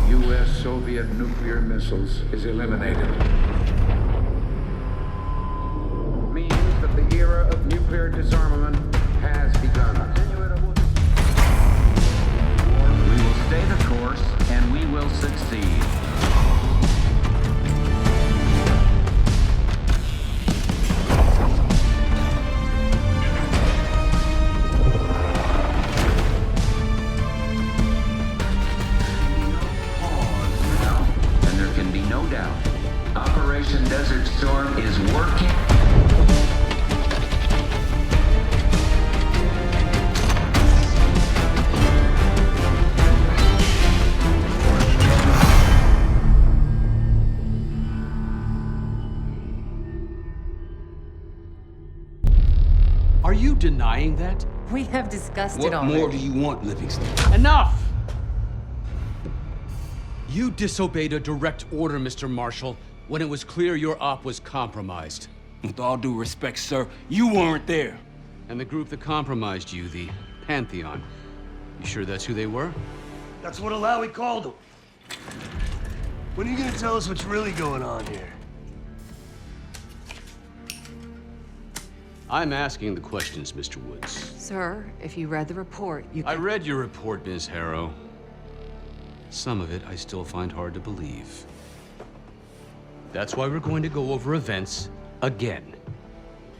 U.S.-Soviet nuclear missiles is eliminated. Means that the era of nuclear disarmament has begun. We will stay the course, and we will succeed. And there can be no doubt. Operation Desert Storm is working. Are you denying that? We have discussed What it already. more do you want, Livingston? Enough! You disobeyed a direct order, Mr. Marshall, when it was clear your op was compromised. With all due respect, sir, you weren't there. And the group that compromised you, the Pantheon, you sure that's who they were? That's what Alawi called them. When are you gonna tell us what's really going on here? I'm asking the questions, Mr. Woods. Sir, if you read the report, you I can... read your report, Ms. Harrow. Some of it I still find hard to believe. That's why we're going to go over events again.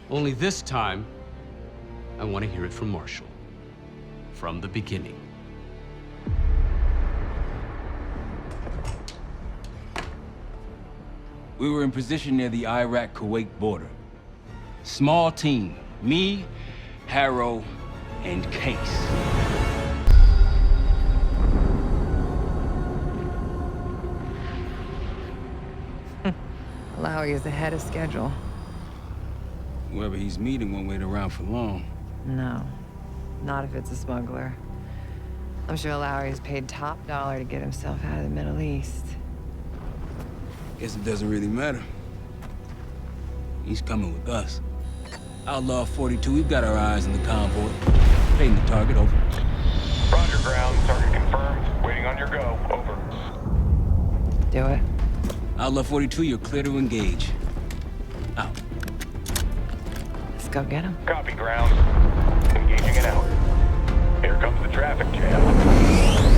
Only this time, I want to hear it from Marshall. From the beginning. We were in position near the Iraq-Kuwait border. Small team, me, Harrow, and Case. Alawi is ahead of schedule. Whoever he's meeting won't wait around for long. No, not if it's a smuggler. I'm sure Alawi is paid top dollar to get himself out of the Middle East. Guess it doesn't really matter. He's coming with us. Outlaw 42, we've got our eyes on the convoy. Paying the target, over. Roger, ground. Target confirmed. Waiting on your go. Over. Do it. Outlaw 42, you're clear to engage. Out. Let's go get him. Copy, ground. Engaging an out. Here comes the traffic jam.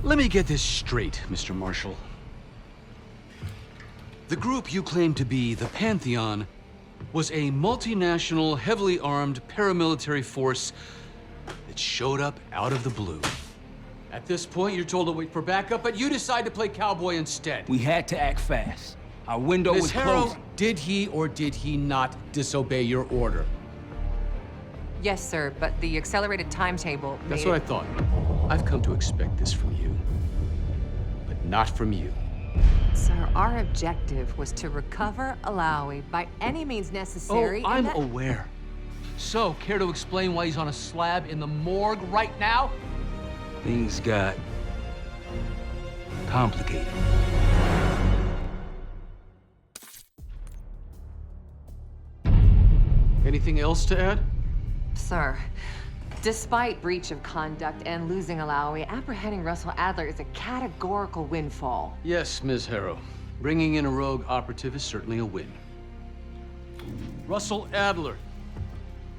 Let me get this straight, Mr. Marshall. The group you claim to be the Pantheon was a multinational, heavily armed paramilitary force that showed up out of the blue. At this point, you're told to wait for backup, but you decide to play cowboy instead. We had to act fast. Our window Ms. was Harrow, closing. did he or did he not disobey your order? Yes, sir, but the accelerated timetable That's made what I it- thought. I've come to expect this from you, but not from you. Sir, our objective was to recover Alawi by any means necessary. Oh, and I'm that- aware. So, care to explain why he's on a slab in the morgue right now? Things got complicated. Anything else to add? Sir, despite breach of conduct and losing Alawi, apprehending Russell Adler is a categorical windfall. Yes, Ms. Harrow. Bringing in a rogue operative is certainly a win. Russell Adler,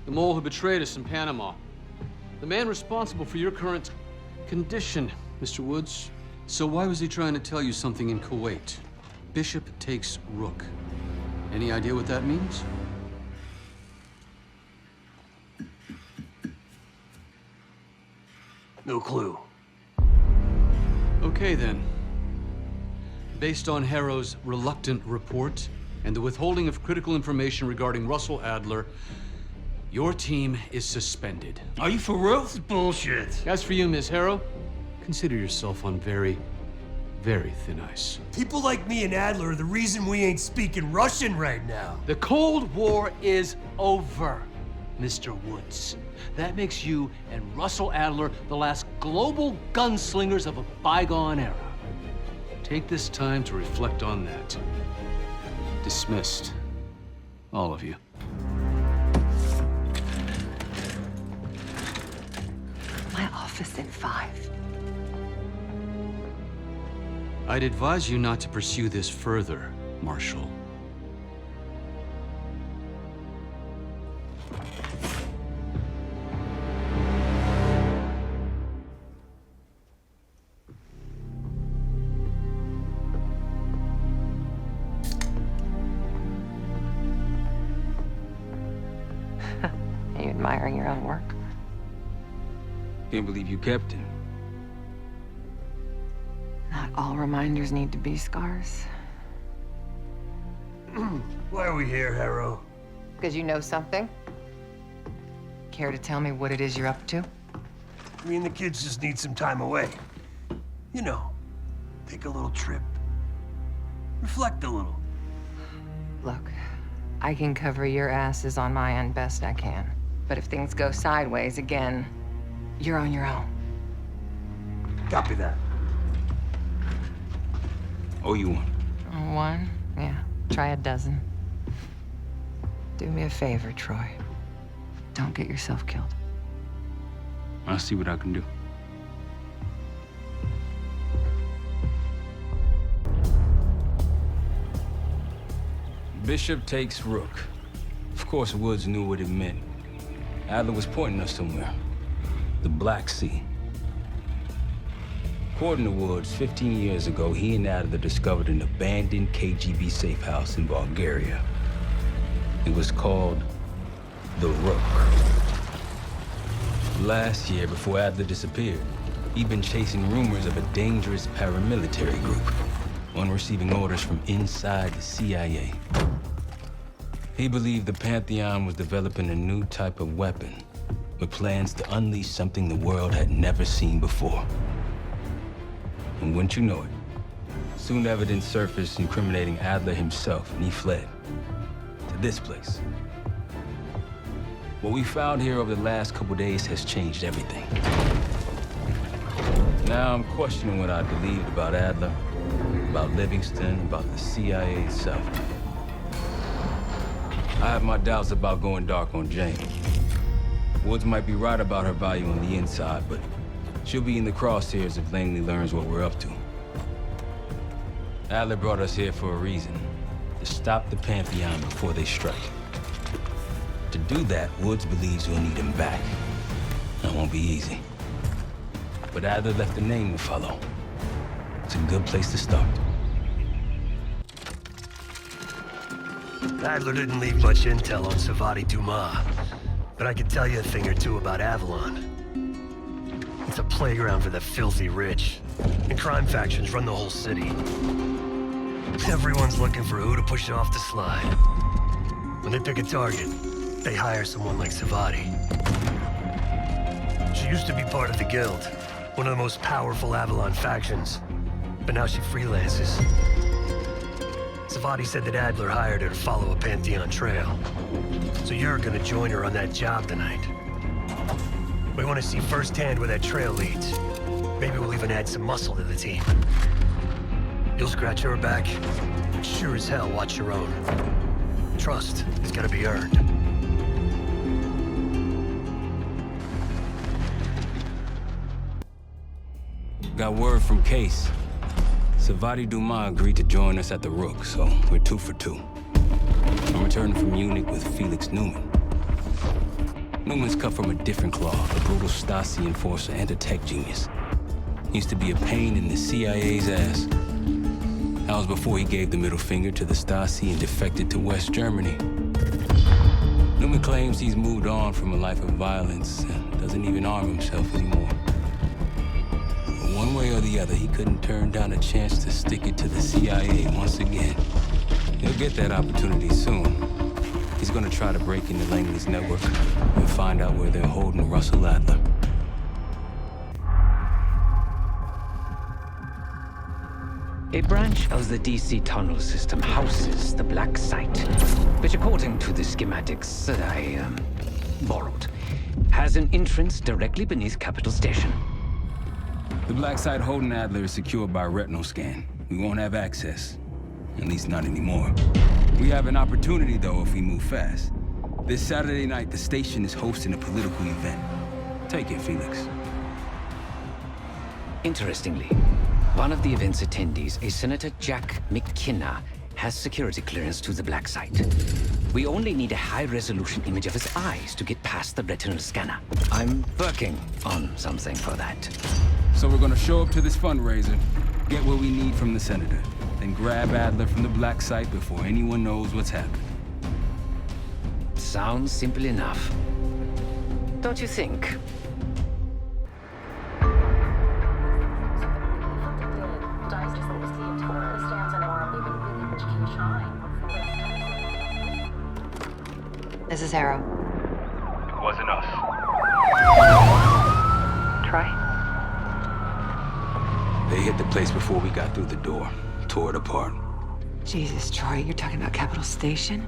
the mole who betrayed us in Panama. The man responsible for your current condition, Mr. Woods. So why was he trying to tell you something in Kuwait? Bishop takes Rook. Any idea what that means? No clue. Okay, then. Based on Harrow's reluctant report and the withholding of critical information regarding Russell Adler, your team is suspended. Are you for real? Bullshit. As for you, Ms. Harrow, consider yourself on very Very thin ice. People like me and Adler are the reason we ain't speaking Russian right now. The Cold War is over, Mr. Woods. That makes you and Russell Adler the last global gunslingers of a bygone era. Take this time to reflect on that. Dismissed. All of you. My office in 5. I'd advise you not to pursue this further, Marshal. Are you admiring your own work? Can't believe you kept him. Not all reminders need to be scars. Why are we here, Harrow? Because you know something? Care to tell me what it is you're up to? Me and the kids just need some time away. You know, take a little trip. Reflect a little. Look, I can cover your asses on my end best I can. But if things go sideways again, you're on your own. Copy that. Oh, you one. One? Yeah. Try a dozen. Do me a favor, Troy. Don't get yourself killed. I'll see what I can do. Bishop takes Rook. Of course, Woods knew what it meant. Adler was pointing us somewhere. The Black Sea. According to Woods, 15 years ago, he and Adler discovered an abandoned KGB safe house in Bulgaria. It was called the Rook. Last year, before Adler disappeared, he'd been chasing rumors of a dangerous paramilitary group, one receiving orders from inside the CIA. He believed the Pantheon was developing a new type of weapon, with plans to unleash something the world had never seen before. And wouldn't you know it, soon evidence surfaced incriminating Adler himself, and he fled to this place. What we found here over the last couple days has changed everything. Now I'm questioning what I believed about Adler, about Livingston, about the CIA itself. I have my doubts about going dark on Jane. Woods might be right about her value on the inside, but she'll be in the crosshairs if Langley learns what we're up to. Adler brought us here for a reason, to stop the Pantheon before they strike. To do that, Woods believes we'll need him back. That won't be easy. But Adler left a name to follow. It's a good place to start. Adler didn't leave much intel on Savati Dumas, but I could tell you a thing or two about Avalon. It's a playground for the filthy rich, and crime factions run the whole city. Everyone's looking for who to push off the slide. When they pick a target, they hire someone like Savati. She used to be part of the Guild, one of the most powerful Avalon factions, but now she freelances. Savati said that Adler hired her to follow a Pantheon trail. So you're gonna join her on that job tonight. We want to see firsthand where that trail leads. Maybe we'll even add some muscle to the team. You'll scratch her back, but sure as hell watch your own. Trust has gotta be earned. Got word from Case. Savati Dumas agreed to join us at the Rook, so we're 2 for 2. I'm returning from Munich with Felix Newman. Newman's cut from a different cloth, a brutal Stasi enforcer and a tech genius. He used to be a pain in the CIA's ass. That was before he gave the middle finger to the Stasi and defected to West Germany. Newman claims he's moved on from a life of violence and doesn't even arm himself anymore. But one way or the other, he couldn't turn down a chance to stick it to the CIA once again. He'll get that opportunity soon. He's gonna try to break into Langley's network and find out where they're holding Russell Adler. A branch of the DC tunnel system houses the Black Site, which according to the schematics that I borrowed, has an entrance directly beneath Capital Station. The Black Site holding Adler is secured by retinal scan. We won't have access. At least not anymore. We have an opportunity, though, if we move fast. This Saturday night, the station is hosting a political event. Take it, Felix. Interestingly, one of the event's attendees, a Senator Jack McKenna, has security clearance to the Black Site. We only need a high-resolution image of his eyes to get past the retinal scanner. I'm working on something for that. So we're gonna show up to this fundraiser, get what we need from the Senator, then grab Adler from the Black Site before anyone knows what's happened. Sounds simple enough. Don't you think? This is Arrow. It wasn't us. Troy? They hit the place before we got through the door, tore it apart. Jesus, Troy, you're talking about Capital Station?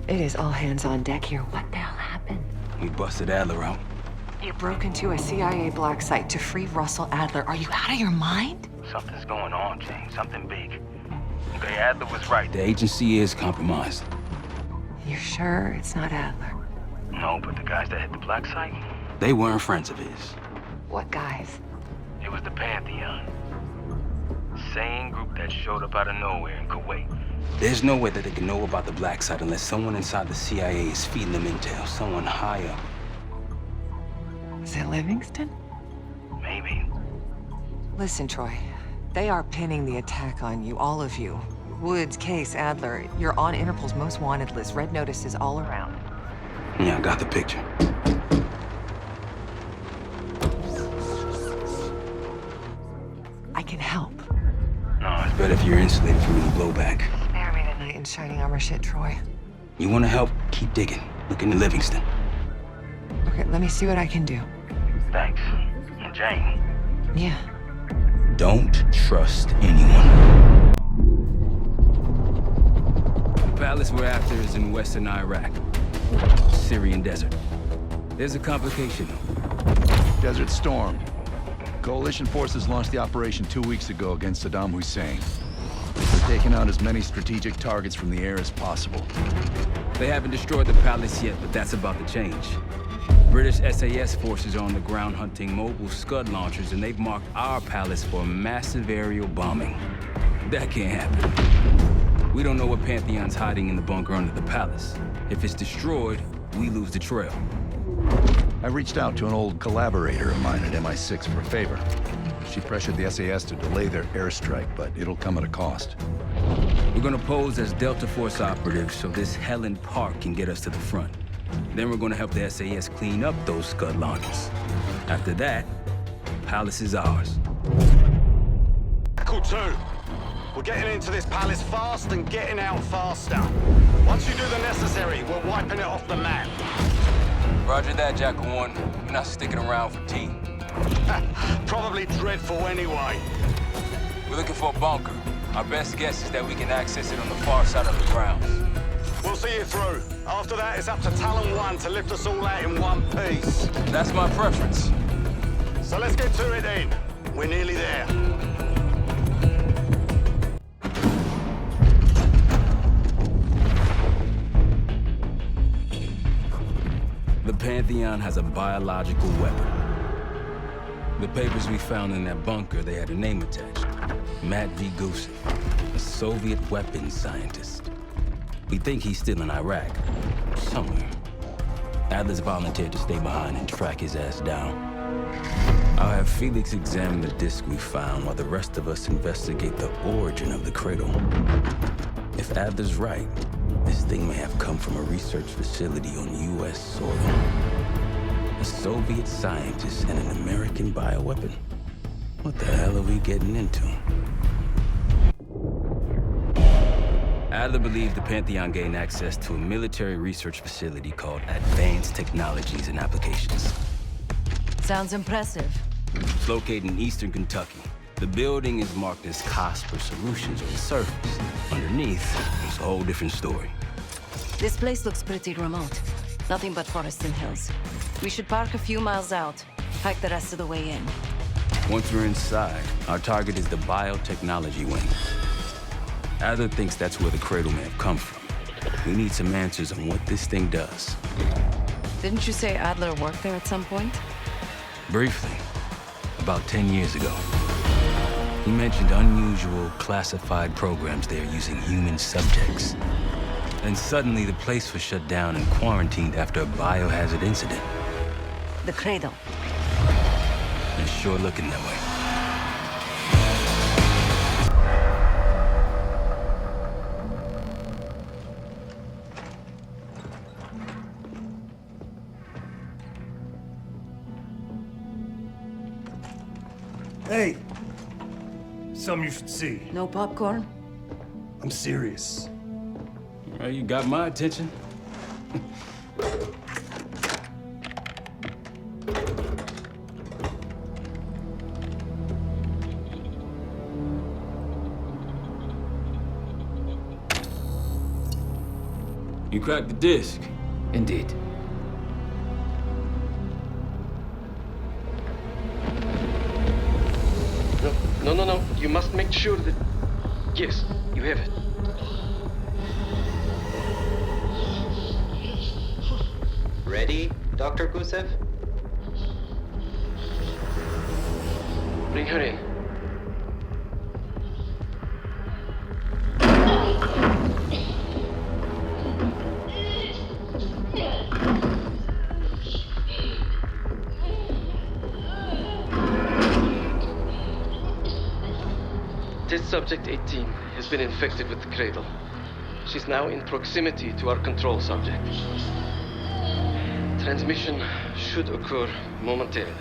It is all hands on deck here. What the hell happened? We busted Adler out. You broke into a CIA Black Site to free Russell Adler. Are you out of your mind? Something's going on, James. Something big. Okay, Adler was right. The agency is compromised. You're sure it's not Adler? No, but the guys that hit the Black Site, They weren't friends of his. What guys? it was the Pantheon. Same group that showed up out of nowhere in Kuwait. There's no way that they can know about the Black Site unless someone inside the CIA is feeding them intel, someone high up. Is it Livingston? Maybe. Listen, Troy. They are pinning the attack on you, all of you. Woods, Case, Adler. You're on Interpol's most wanted list. Red notices all around. Yeah, I got the picture. I can help. No, it's Better if you're insulated from any blowback. Spare me tonight in shining armor shit, Troy. You want to help? Keep digging. Look into Livingston. Okay, let me see what I can do. thanks. And Jane. Yeah. Don't trust anyone. The palace we're after is in western Iraq. Syrian desert. There's a complication, though. Desert Storm. Coalition forces launched the operation 2 weeks ago against Saddam Hussein. They're taking out as many strategic targets from the air as possible. They haven't destroyed the palace yet, but that's about to change. British SAS forces are on the ground hunting mobile Scud launchers, and they've marked our palace for a massive aerial bombing. That can't happen. We don't know what Pantheon's hiding in the bunker under the palace. If it's destroyed, we lose the trail. I reached out to an old collaborator of mine at MI6 for a favor. She pressured the SAS to delay their airstrike, but it'll come at a cost. We're gonna pose as Delta Force operatives so this Helen Park can get us to the front. Then we're gonna help the SAS clean up those Scud launchers. After that, the palace is ours. Echo 2. We're getting into this palace fast and getting out faster. Once you do the necessary, we're wiping it off the map. Roger that, Jackal 1. We're not sticking around for tea. Probably dreadful anyway. We're looking for a bunker. Our best guess is that we can access it on the far side of the grounds. We'll see you through. After that, it's up to Talon 1 to lift us all out in one piece. That's my preference. So let's get to it then. We're nearly there. The Pantheon has a biological weapon. The papers we found in that bunker, they had a name attached. Matt V. Gusev, a Soviet weapons scientist. We think he's still in Iraq, somewhere. Adler's volunteered to stay behind and track his ass down. I'll have Felix examine the disc we found while the rest of us investigate the origin of the cradle. If Adler's right, this thing may have come from a research facility on U.S. soil. A Soviet scientist and an American bioweapon. What the hell are we getting into? Adler believed the Pantheon gained access to a military research facility called Advanced Technologies and Applications. Sounds impressive. It's located in eastern Kentucky. The building is marked as Casper Solutions on the surface. Underneath, it's a whole different story. This place looks pretty remote. Nothing but forests and hills. We should park a few miles out, hike the rest of the way in. Once we're inside, our target is the biotechnology wing. Adler thinks that's where the Cradle may have come from. We need some answers on what this thing does. Didn't you say Adler worked there at some point? Briefly, about 10 years ago. He mentioned unusual, classified programs there using human subjects. Then suddenly the place was shut down and quarantined after a biohazard incident. The Cradle. It's sure looking that way. Hey! Something you should see. No popcorn? I'm serious. Well, you got my attention. You cracked the disc. Indeed. No. You must make sure that... Yes, you have it. Ready, Dr. Gusev? Bring her in. Test subject 18 has been infected with the Cradle. She's now in proximity to our control subject. Transmission should occur momentarily.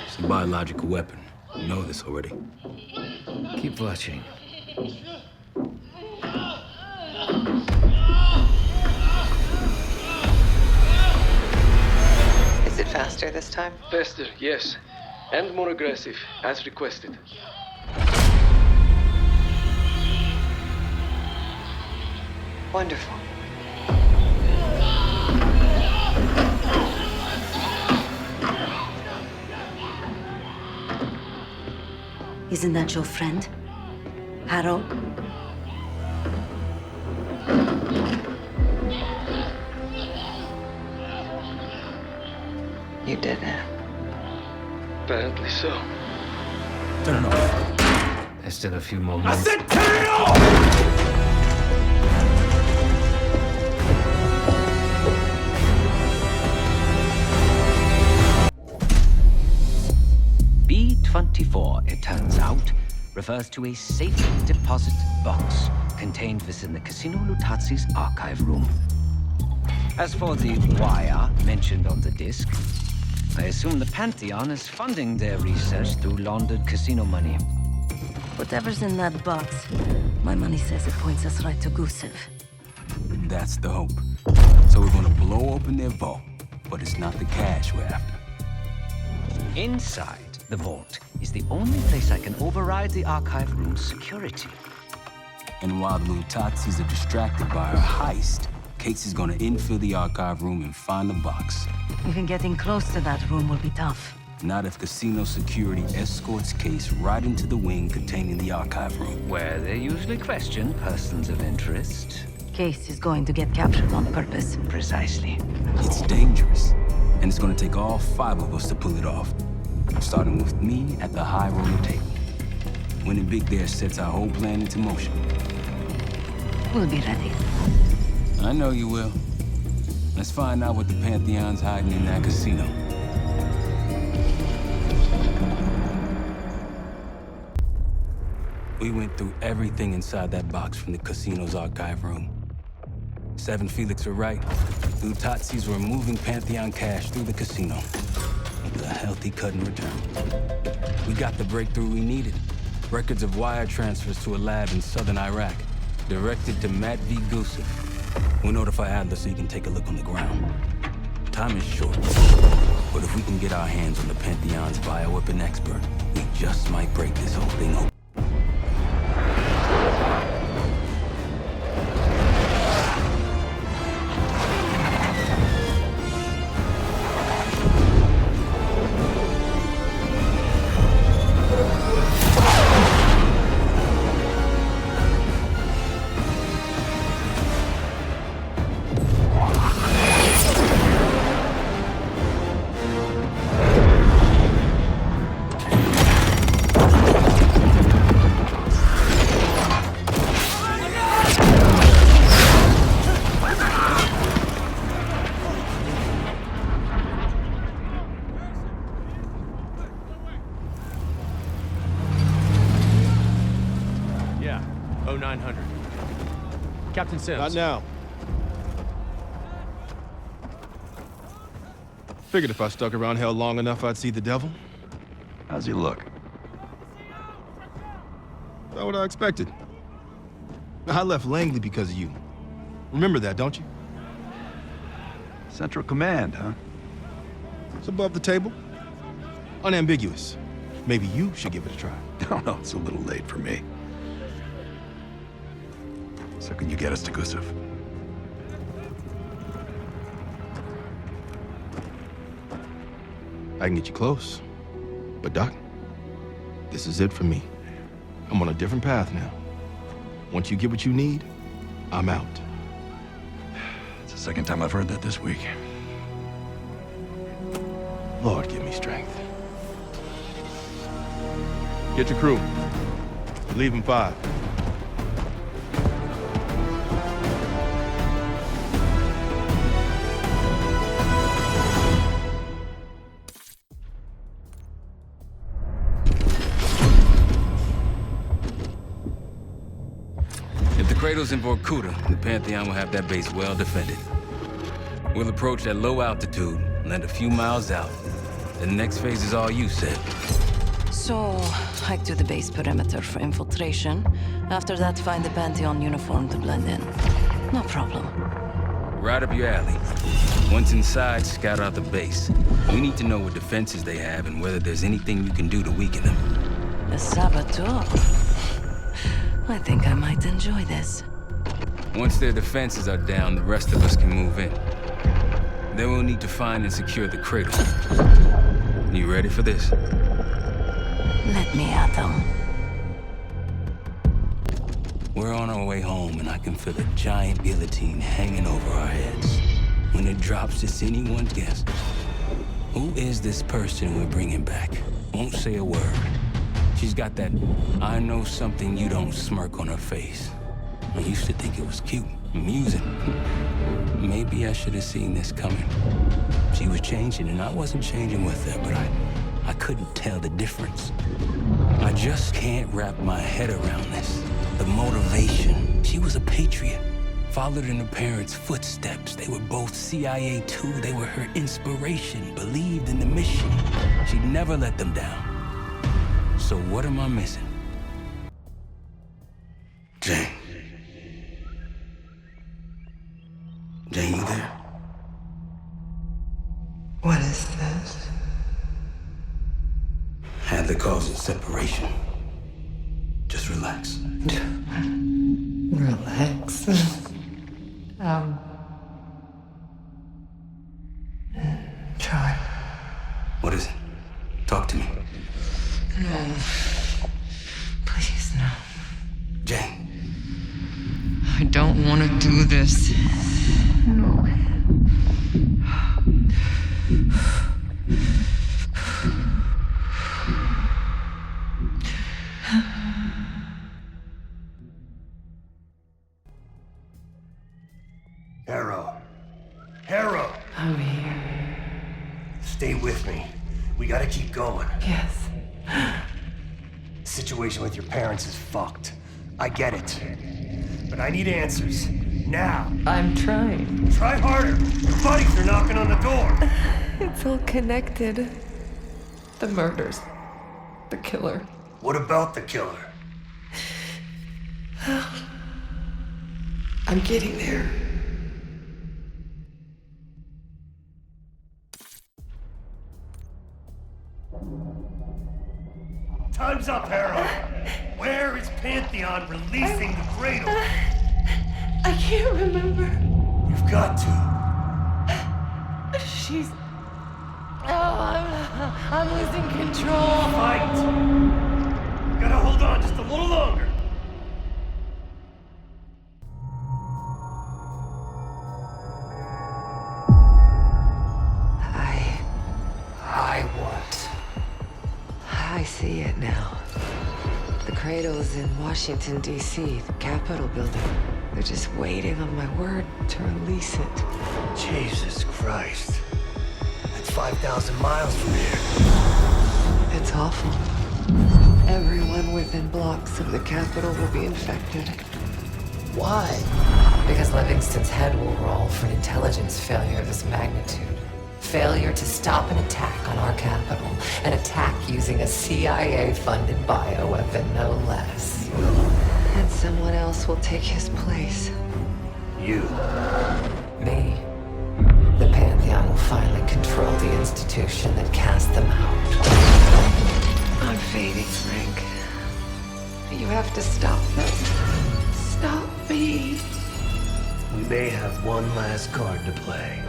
It's a biological weapon. You know this already. Keep watching. Is it faster this time? Faster, yes. And more aggressive, as requested. Wonderful. Isn't that your friend? Harrow? You did it. Apparently so. Turn it off. There's still a few more minutes. I said turn it off! B-24, it turns out, refers to a safe deposit box contained within the Casino Lutazi's archive room. As for the wire mentioned on the disc, I assume the Pantheon is funding their research through laundered casino money. Whatever's in that box, my money says it points us right to Gusev. That's the hope. So we're gonna blow open their vault, but it's not the cash we're after. Inside the vault is the only place I can override the archive room's security. And while the Lutazis are distracted by our heist, Case is gonna infill the archive room and find the box. Even getting close to that room will be tough. Not if casino security escorts Case right into the wing containing the archive room. Where they usually question persons of interest. Case is going to get captured on purpose. Precisely. It's dangerous, and it's gonna take all 5 of us to pull it off. Starting with me at the high roller table. Winning big there sets our whole plan into motion. We'll be ready. I know you will. Let's find out what the Pantheon's hiding in that casino. We went through everything inside that box from the casino's archive room. 7 Felix were right. The Lutazis were moving Pantheon cash through the casino. With a healthy cut in return. We got the breakthrough we needed. Records of wire transfers to a lab in southern Iraq, directed to Matt V. Gusev. We'll notify Adler so he can take a look on the ground. Time is short, but if we can get our hands on the Pantheon's bioweapon expert, we just might break this whole thing open. Yeah, 0900. Captain Sims. Not now. Figured if I stuck around hell long enough, I'd see the devil. How's he look? Not what I expected. I left Langley because of you. Remember that, don't you? Central Command, huh? It's above the table. Unambiguous. Maybe you should give it a try. No, it's a little late for me. So can you get us to Gusev? I can get you close. But Doc, this is it for me. I'm on a different path now. Once you get what you need, I'm out. It's the second time I've heard that this week. Lord, give me strength. Get your crew. Leave in 5. If the cradle's in Vorkuta, the Pantheon will have that base well defended. We'll approach at low altitude, land a few miles out. The next phase is all you, Sid. So, hike to the base perimeter for infiltration. After that, find the Pantheon uniform to blend in. No problem. Right up your alley. Once inside, scout out the base. We need to know what defenses they have and whether there's anything you can do to weaken them. The saboteur. I think I might enjoy this. Once their defenses are down, the rest of us can move in. Then we'll need to find and secure the cradle. You ready for this? Let me at them. We're on our way home, and I can feel a giant guillotine hanging over our heads. When it drops, it's anyone's guess. Who is this person we're bringing back? Won't say a word. She's got that I know something you don't smirk on her face. I used to think it was cute, amusing. Maybe I should have seen this coming. She was changing, and I wasn't changing with her, but I couldn't tell the difference. I just can't wrap my head around this. The motivation. She was a patriot. Followed in her parents' footsteps. They were both CIA too. They were her inspiration. Believed in the mission. She'd never let them down. So what am I missing? Jane. Jane, you there? What is this? Adler calls it separation. Just relax. Relax. Try. What is it? Talk to me. No. Please, no. Jane. I don't want to do this. No. Harrow! I'm here. Stay with me. We gotta keep going. Yes. The situation with your parents is fucked. I get it. But I need answers. Now. I'm trying. Try harder. Your buddies are knocking on the door. It's all connected. The murders. The killer. What about the killer? I'm getting there. Time's up, Harrow. Where is Pantheon releasing the cradle? I can't remember. You've got to. She's... Oh, I'm losing control. Fight! Gotta hold on just a little longer. I see it now. The cradle's in Washington, D.C., the Capitol building. They're just waiting on my word to release it. Jesus Christ. That's 5,000 miles from here. It's awful. Everyone within blocks of the Capitol will be infected. Why? Because Livingston's head will roll for an intelligence failure of this magnitude. Failure to stop an attack on our capital. An attack using a CIA-funded bioweapon, no less. And someone else will take his place. You. Me. The Pantheon will finally control the institution that cast them out. I'm fading, Frank. You have to stop them. Stop me. We may have one last card to play.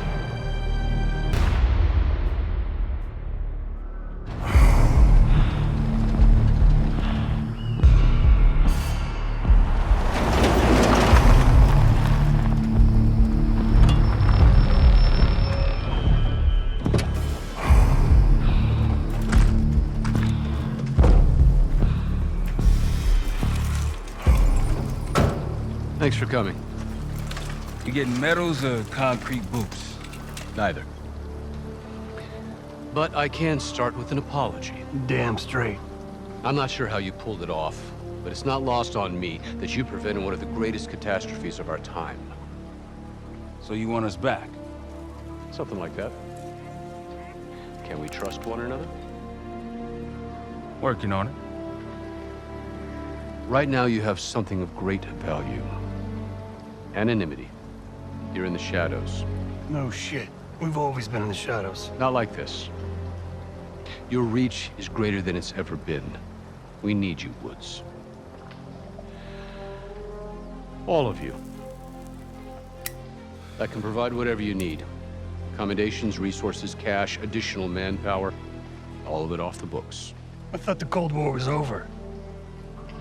Thanks for coming. You getting medals or concrete boots? Neither. But I can start with an apology. Damn straight. I'm not sure how you pulled it off, but it's not lost on me that you prevented one of the greatest catastrophes of our time. So you want us back? Something like that. Can we trust one another? Working on it. Right now you have something of great value. Anonymity. You're in the shadows. No shit. We've always been in the shadows. Not like this. Your reach is greater than it's ever been. We need you, Woods. All of you. I can provide whatever you need. Accommodations, resources, cash, additional manpower. All of it off the books. I thought the Cold War was over.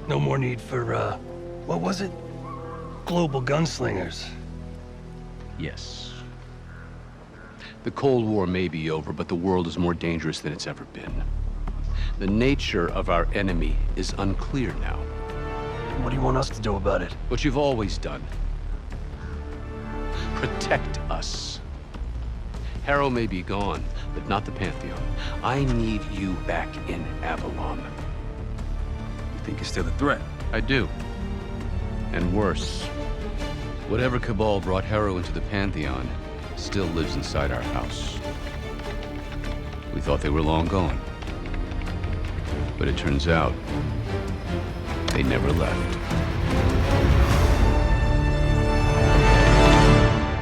No more need for, what was it? Global gunslingers. Yes. The Cold War may be over, but the world is more dangerous than it's ever been. The nature of our enemy is unclear now. What do you want us to do about it? What you've always done. Protect us. Harrow may be gone, but not the Pantheon. I need you back in Avalon. You think it's still a threat? I do. And worse. Whatever cabal brought Harrow into the Pantheon still lives inside our house. We thought they were long gone. But it turns out, they never left.